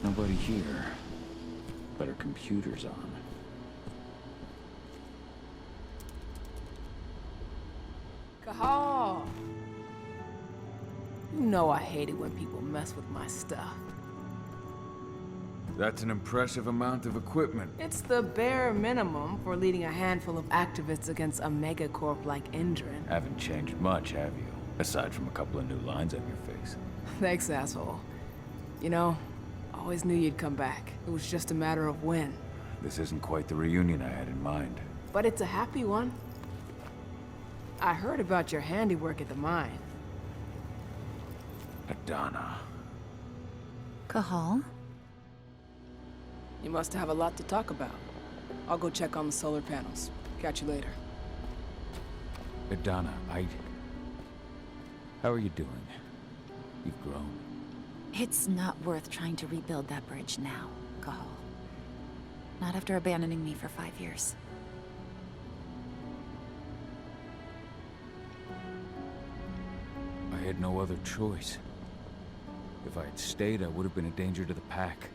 Nobody here. But her computer's on. Cahal! You know I hate it when people mess with my stuff. That's an impressive amount of equipment. It's the bare minimum for leading a handful of activists against a megacorp like Indran. Haven't changed much, have you? Aside from a couple of new lines on your face. Thanks, asshole. You know, I always knew you'd come back. It was just a matter of when. This isn't quite the reunion I had in mind. But it's a happy one. I heard about your handiwork at the mine. Adana. Cahal? You must have a lot to talk about. I'll go check on the solar panels. Catch you later. Adana, How are you doing? You've grown. It's not worth trying to rebuild that bridge now, Cahal. Not after abandoning me for 5 years. I had no other choice. If I had stayed, I would have been a danger to the pack.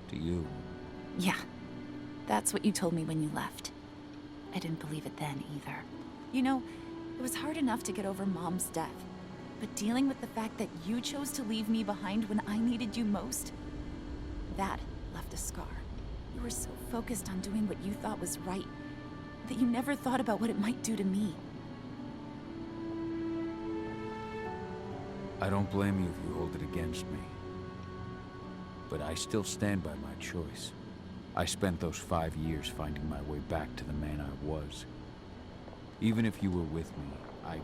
To you. Yeah. That's what you told me when you left. I didn't believe it then, either. You know, it was hard enough to get over Mom's death. But dealing with the fact that you chose to leave me behind when I needed you most, that left a scar. You were so focused on doing what you thought was right, that you never thought about what it might do to me. I don't blame you if you hold it against me. But I still stand by my choice. I spent those 5 years finding my way back to the man I was. Even if you were with me, I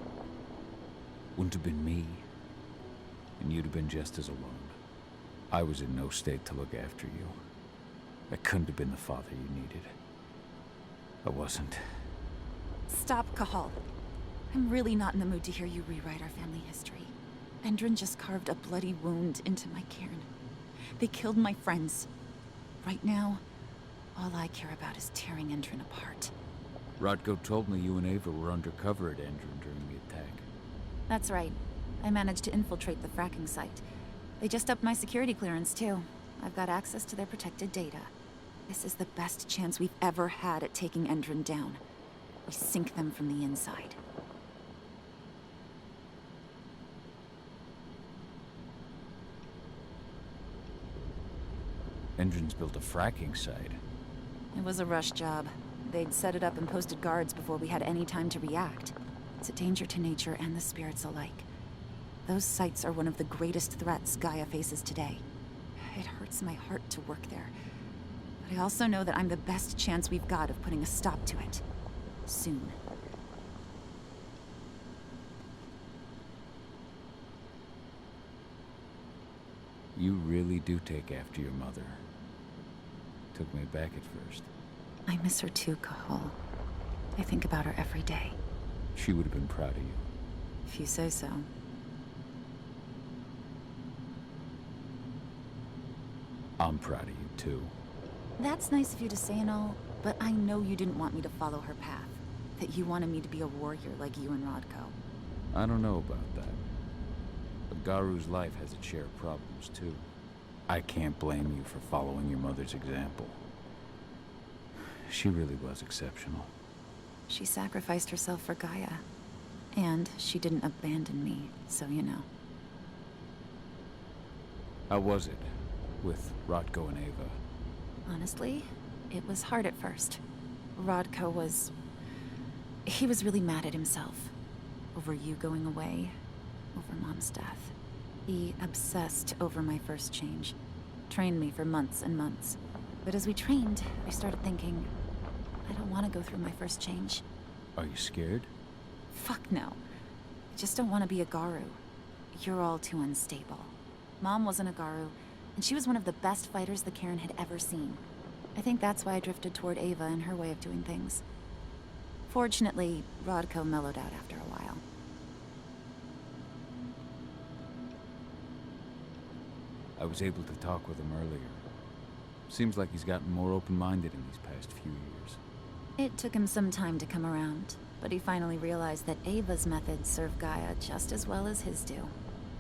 wouldn't have been me. And you'd have been just as alone. I was in no state to look after you. I couldn't have been the father you needed. I wasn't. Stop, Cahal. I'm really not in the mood to hear you rewrite our family history. Endron just carved a bloody wound into my cairn. They killed my friends. Right now, all I care about is tearing Endron apart. Rodko told me you and Ava were undercover at Endron during the attack. That's right. I managed to infiltrate the fracking site. They just upped my security clearance, too. I've got access to their protected data. This is the best chance we've ever had at taking Endron down. We sink them from the inside. Endron's built a fracking site. It was a rush job. They'd set it up and posted guards before we had any time to react. It's a danger to nature and the spirits alike. Those sites are one of the greatest threats Gaia faces today. It hurts my heart to work there. But I also know that I'm the best chance we've got of putting a stop to it. Soon. You really do take after your mother. Took me back at first. I miss her too, Cahal. I think about her every day. She would have been proud of you. If you say so. I'm proud of you, too. That's nice of you to say and all, but I know you didn't want me to follow her path. That you wanted me to be a warrior like you and Rodko. I don't know about that. But Garu's life has its share of problems, too. I can't blame you for following your mother's example. She really was exceptional. She sacrificed herself for Gaia. And she didn't abandon me, so you know. How was it with Rodko and Ava? Honestly, it was hard at first. Rodko was... he was really mad at himself. Over you going away. Over Mom's death. He obsessed over my first change. Trained me for months and months. But as we trained, I started thinking, I don't want to go through my first change. Are you scared? Fuck no. I just don't want to be a Garu. You're all too unstable. Mom wasn't a Garu, and she was one of the best fighters the Cairn had ever seen. I think that's why I drifted toward Ava and her way of doing things. Fortunately, Rodko mellowed out after a while. I was able to talk with him earlier. Seems like he's gotten more open-minded in these past few years. It took him some time to come around, but he finally realized that Ava's methods serve Gaia just as well as his do.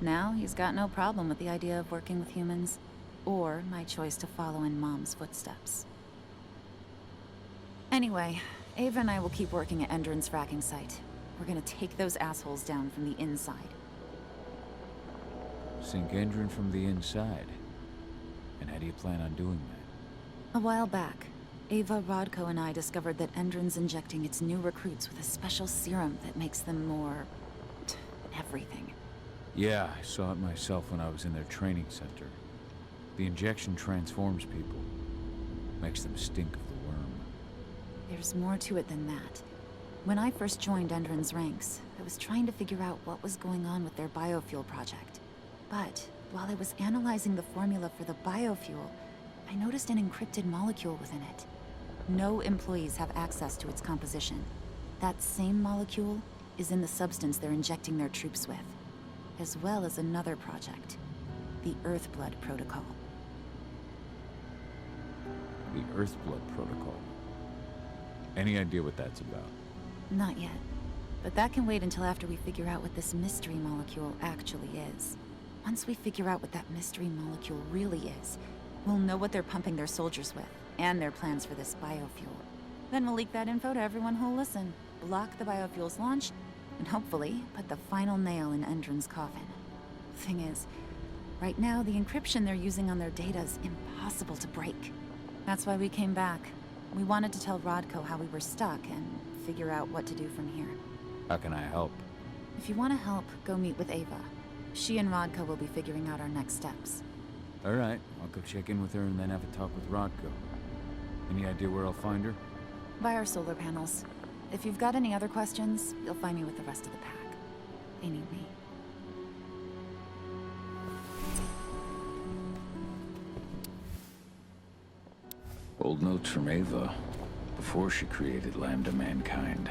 Now, he's got no problem with the idea of working with humans. or my choice to follow in Mom's footsteps. Anyway, Ava and I will keep working at Endron's fracking site. We're gonna take those assholes down from the inside. Sink Endron from the inside. And how do you plan on doing that? A while back, Ava, Rodko, and I discovered that Endron's injecting its new recruits with a special serum that makes them more... everything. Yeah, I saw it myself when I was in their training center. The injection transforms people. Makes them stink of the worm. There's more to it than that. When I first joined Endron's ranks, I was trying to figure out what was going on with their biofuel project. But while I was analyzing the formula for the biofuel, I noticed an encrypted molecule within it. No employees have access to its composition. That same molecule is in the substance they're injecting their troops with, as well as another project, the Earthblood Protocol. The Earthblood Protocol. Any idea what that's about? Not yet, but that can wait until after we figure out what this mystery molecule actually is. Once we figure out what that mystery molecule really is, we'll know what they're pumping their soldiers with, and their plans for this biofuel. Then we'll leak that info to everyone who'll listen, block the biofuel's launch, and hopefully put the final nail in Endron's coffin. Thing is, right now the encryption they're using on their data is impossible to break. That's why we came back. We wanted to tell Rodko how we were stuck and figure out what to do from here. How can I help? If you want to help, go meet with Ava. She and Rodko will be figuring out our next steps. Alright, I'll go check in with her and then have a talk with Rodko. Any idea where I'll find her? By our solar panels. If you've got any other questions, you'll find me with the rest of the pack. They need me. Old notes from Ava, before she created Lambda Mankind.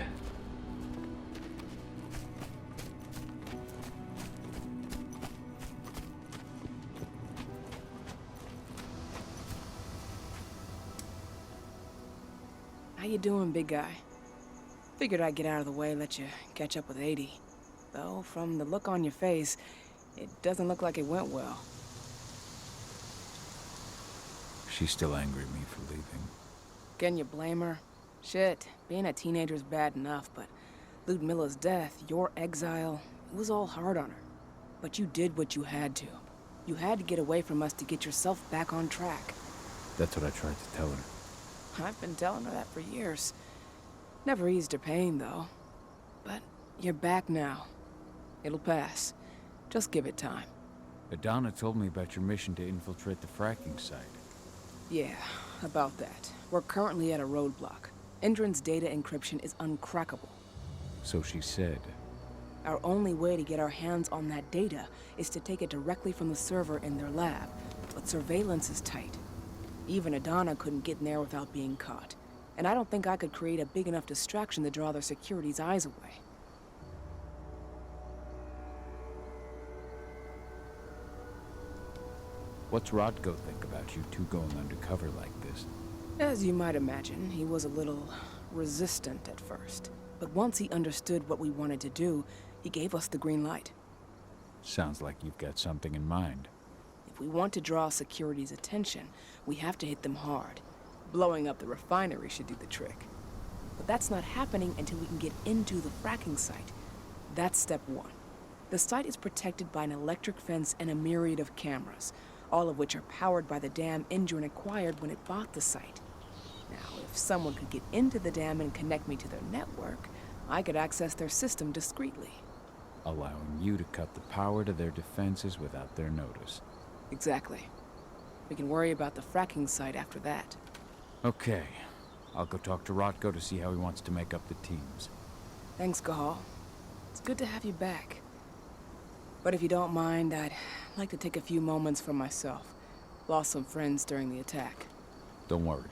How you doing, big guy? Figured I'd get out of the way, let you catch up with 80. Though, from the look on your face, it doesn't look like it went well. She's still angry at me for leaving. Can you blame her? Shit, being a teenager's bad enough, but Ludmilla's death, your exile, it was all hard on her. But you did what you had to. You had to get away from us to get yourself back on track. That's what I tried to tell her. I've been telling her that for years. Never eased her pain, though. But you're back now. It'll pass. Just give it time. Adana told me about your mission to infiltrate the fracking site. Yeah, about that. We're currently at a roadblock. Endron's data encryption is uncrackable. So she said. Our only way to get our hands on that data is to take it directly from the server in their lab. But surveillance is tight. Even Adana couldn't get in there without being caught. And I don't think I could create a big enough distraction to draw their security's eyes away. What's Rodko think about you two going undercover like this? As you might imagine, he was a little resistant at first. But once he understood what we wanted to do, he gave us the green light. Sounds like you've got something in mind. If we want to draw security's attention, we have to hit them hard. Blowing up the refinery should do the trick. But that's not happening until we can get into the fracking site. That's step one. The site is protected by an electric fence and a myriad of cameras, all of which are powered by the dam Endron acquired when it bought the site. Now, if someone could get into the dam and connect me to their network, I could access their system discreetly. Allowing you to cut the power to their defenses without their notice. Exactly. We can worry about the fracking site after that. Okay. I'll go talk to Rodko to see how he wants to make up the teams. Thanks, Gahal. It's good to have you back. But if you don't mind, I'd like to take a few moments for myself. Lost some friends during the attack. Don't worry.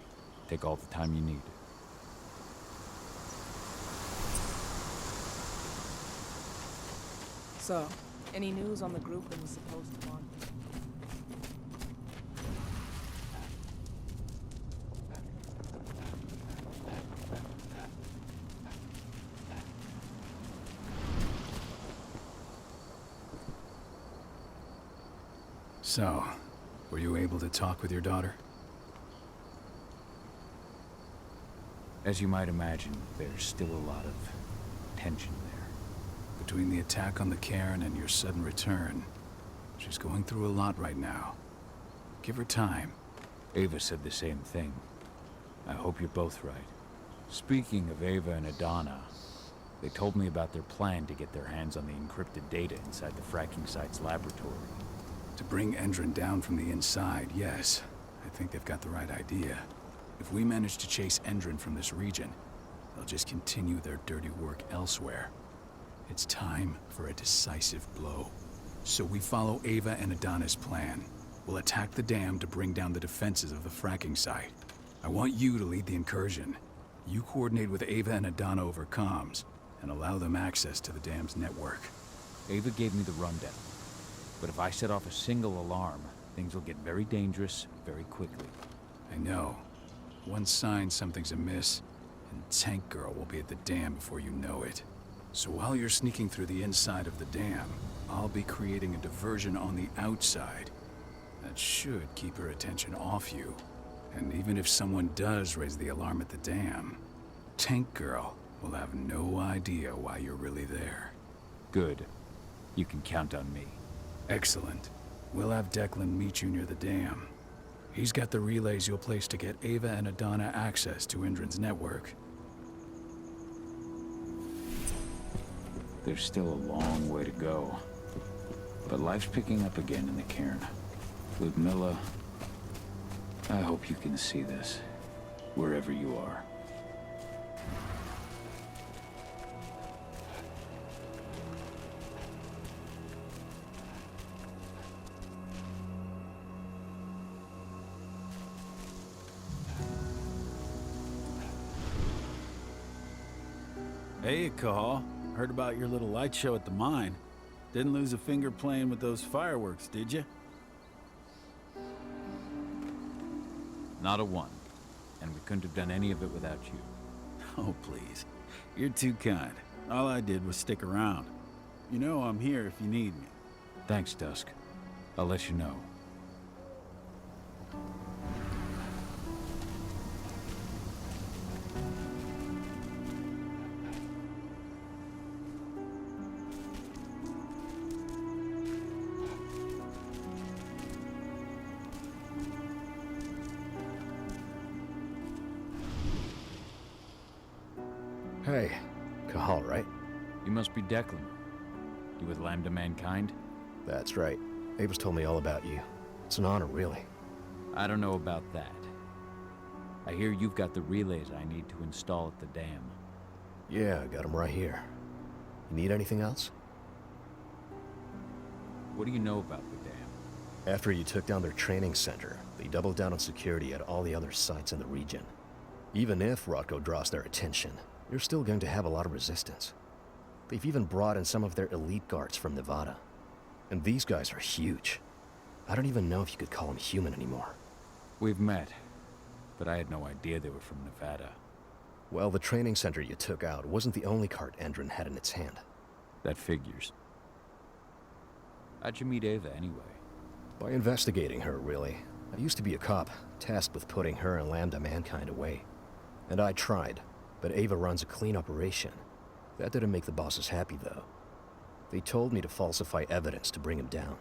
Take all the time you need. So, any news on the group that was supposed to launch? So, Were you able to talk with your daughter? As you might imagine, there's still a lot of tension there. Between the attack on the cairn and your sudden return, she's going through a lot right now. Give her time. Ava said the same thing. I hope you're both right. Speaking of Ava and Adana, they told me about their plan to get their hands on the encrypted data inside the fracking site's laboratory. To bring Endron down from the inside, yes. I think they've got the right idea. If we manage to chase Endron from this region, they'll just continue their dirty work elsewhere. It's time for a decisive blow. So we follow Ava and Adana's plan. We'll attack the dam to bring down the defenses of the fracking site. I want you to lead the incursion. You coordinate with Ava and Adana over comms, and allow them access to the dam's network. Ava gave me the rundown. But if I set off a single alarm, things will get very dangerous very quickly. I know. One sign something's amiss, and Tank Girl will be at the dam before you know it. So while you're sneaking through the inside of the dam, I'll be creating a diversion on the outside. That should keep her attention off you. And even if someone does raise the alarm at the dam, Tank Girl will have no idea why you're really there. Good. You can count on me. Excellent. We'll have Declan meet you near the dam. He's got the relays you'll place to get Ava and Adana access to Endron's network. There's still a long way to go. But life's picking up again in the cairn. Ludmilla, I hope you can see this, wherever you are. Hey, Cahal. Heard about your little light show at the mine. Didn't lose a finger playing with those fireworks, did you? Not a one. And we couldn't have done any of it without you. Oh, please. You're too kind. All I did was stick around. You know I'm here if you need me. Thanks, Dusk. I'll let you know. Hey, Cahal, right? You must be Declan. You with Lambda Mankind? That's right. Ava's told me all about you. It's an honor, really. I don't know about that. I hear you've got the relays I need to install at the dam. Yeah, I got them right here. You need anything else? What do you know about the dam? After you took down their training center, they doubled down on security at all the other sites in the region. Even if Rotko draws their attention, you're still going to have a lot of resistance. They've even brought in some of their elite guards from Nevada. And these guys are huge. I don't even know if you could call them human anymore. We've met, but I had no idea they were from Nevada. Well, the training center you took out wasn't the only cart Endron had in its hand. That figures. How'd you meet Ava, anyway? By investigating her, really. I used to be a cop, tasked with putting her and Lambda Mankind away. And I tried, but Ava runs a clean operation. That didn't make the bosses happy, though. They told me to falsify evidence to bring him down.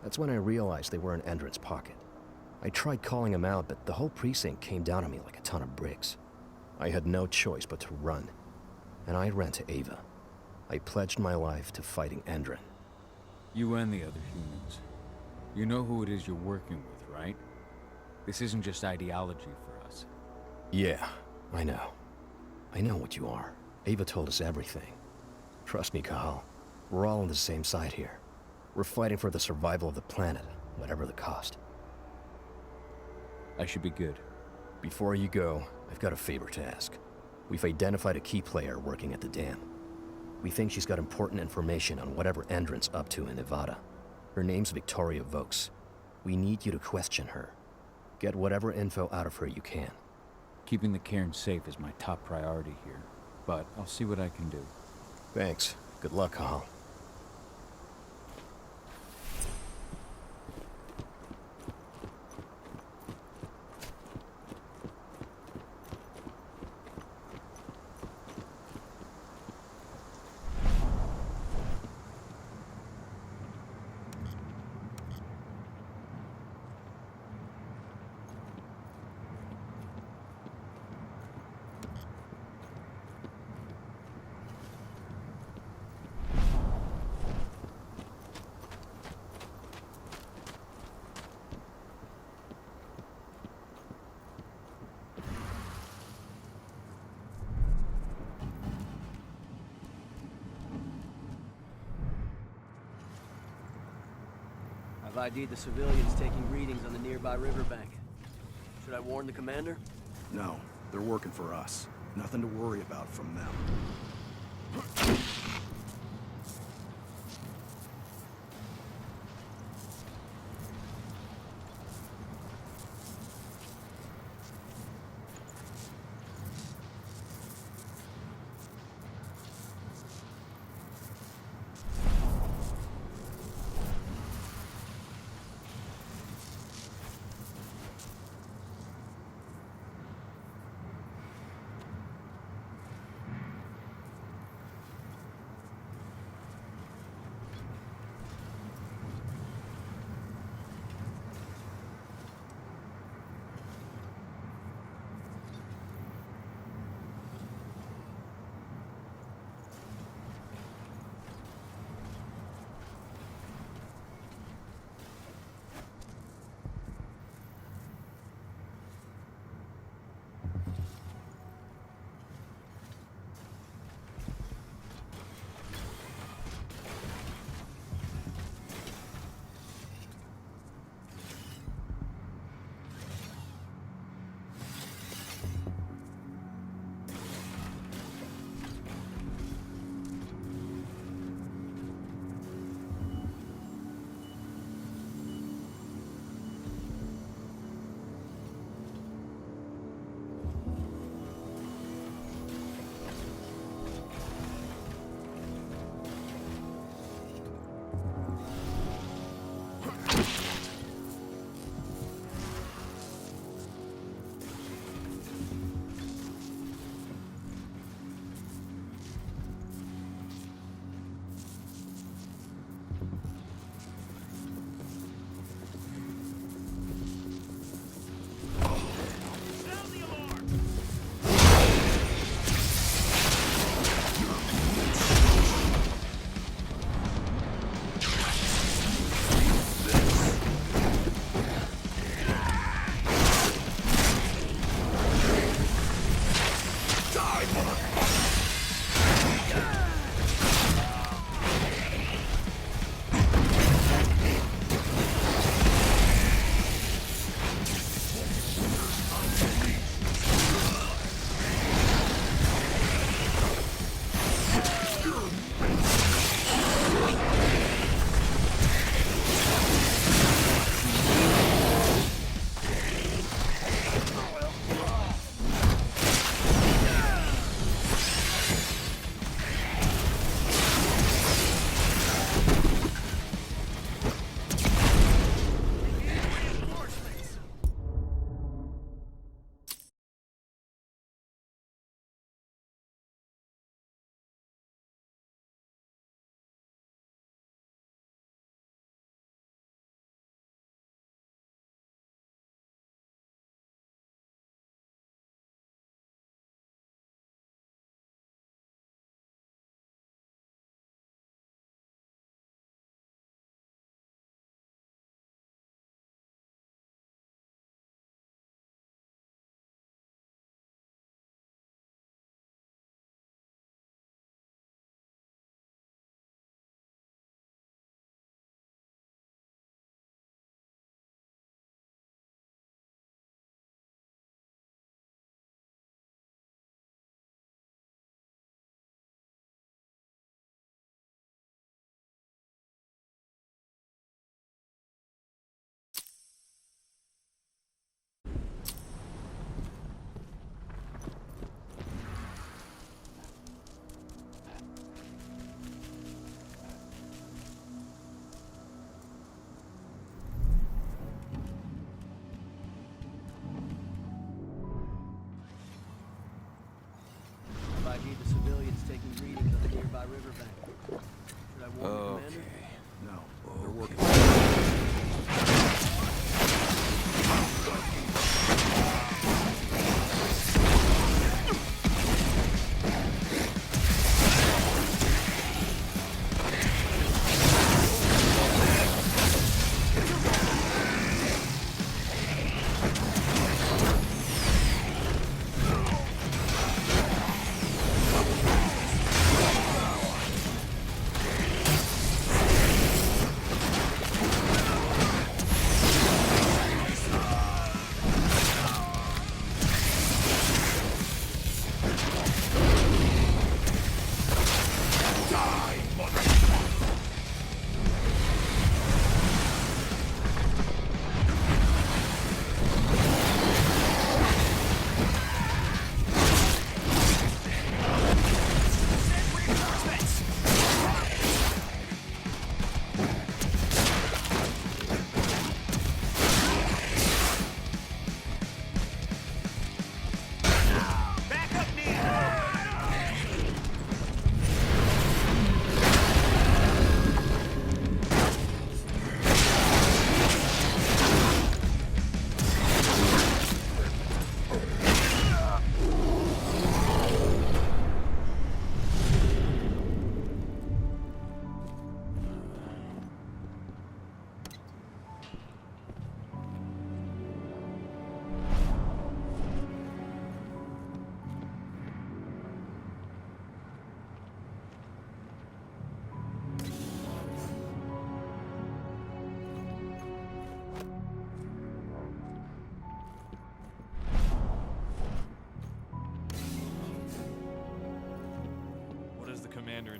That's when I realized they were in Endron's pocket. I tried calling him out, but the whole precinct came down on me like a ton of bricks. I had no choice but to run. And I ran to Ava. I pledged my life to fighting Endron. You and the other humans. You know who it is you're working with, right? This isn't just ideology for us. Yeah, I know. I know what you are. Ava told us everything. Trust me, Cahal. We're all on the same side here. We're fighting for the survival of the planet, whatever the cost. I should be good. Before you go, I've got a favor to ask. We've identified a key player working at the dam. We think she's got important information on whatever Endron's up to in Nevada. Her name's Victoria Vokes. We need you to question her. Get whatever info out of her you can. Keeping the cairn safe is my top priority here, but I'll see what I can do. Thanks. Good luck, Cahal. I've ID'd the civilians taking readings on the nearby riverbank. Should I warn the commander? No, they're working for us. Nothing to worry about from them.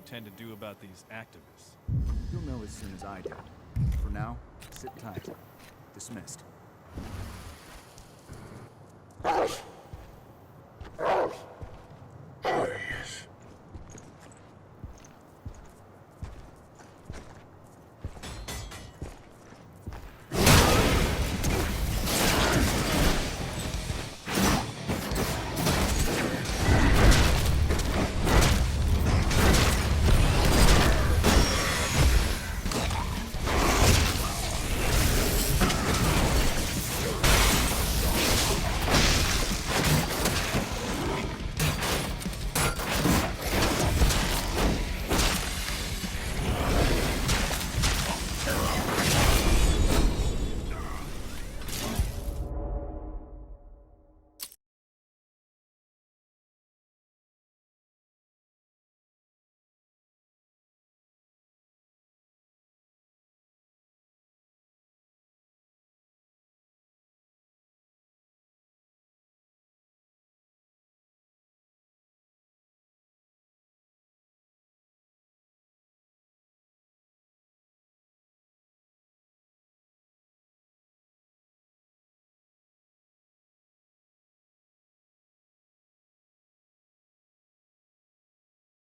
intend to do about these activists? You'll know as soon as I do. For now, sit tight. Dismissed.